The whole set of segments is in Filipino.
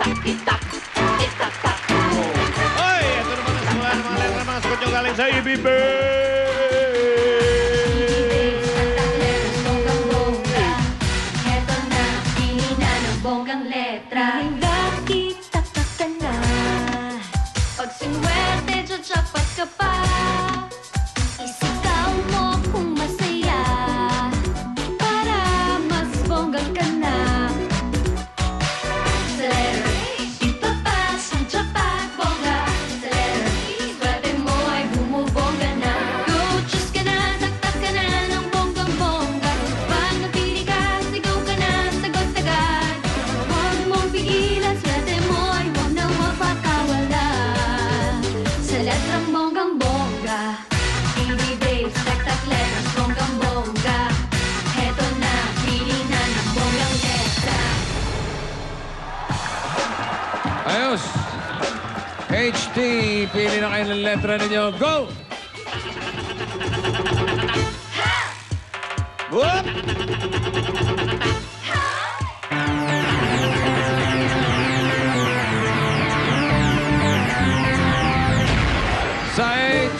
Tik-tak, tik-tak-tak. Ay, ito naman ang simula ng mga letra mga sagot nyo galing sa EBB. Heto na, pili na ng bonggang letra. Tik-tak-tak ka na. Pag sinwerte, jackpot ka pa. Isigaw mo kung masaya. Para mas bonggang ka na. Sa letter H, itapas ang jackpot bongga. Sa letter E, swerte mo ay bumubongga na. Go, choose ka na, taktak ka na ng bonggang-bongga. Pag napili ka, sigaw ka na, sagot agad. Huwag mong pigilan, swerte mo ay huwag na mapakawala. Sa letrang bonggang-bongga, BB-Babes, taktak letters, bonggang-bongga. Heto na, pili na ng bonggang letra. Ayos. HT, pili na kayo ng letra ninyo. Go! Whoop! Sa H.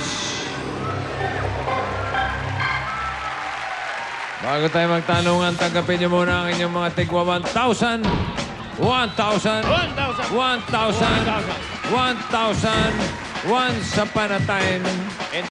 Bago tayo magtanungan, tanggapin niyo muna ang inyong mga tigwa 1,000. 1,000. 1,000. 1,000. 1,000. Once upon a time.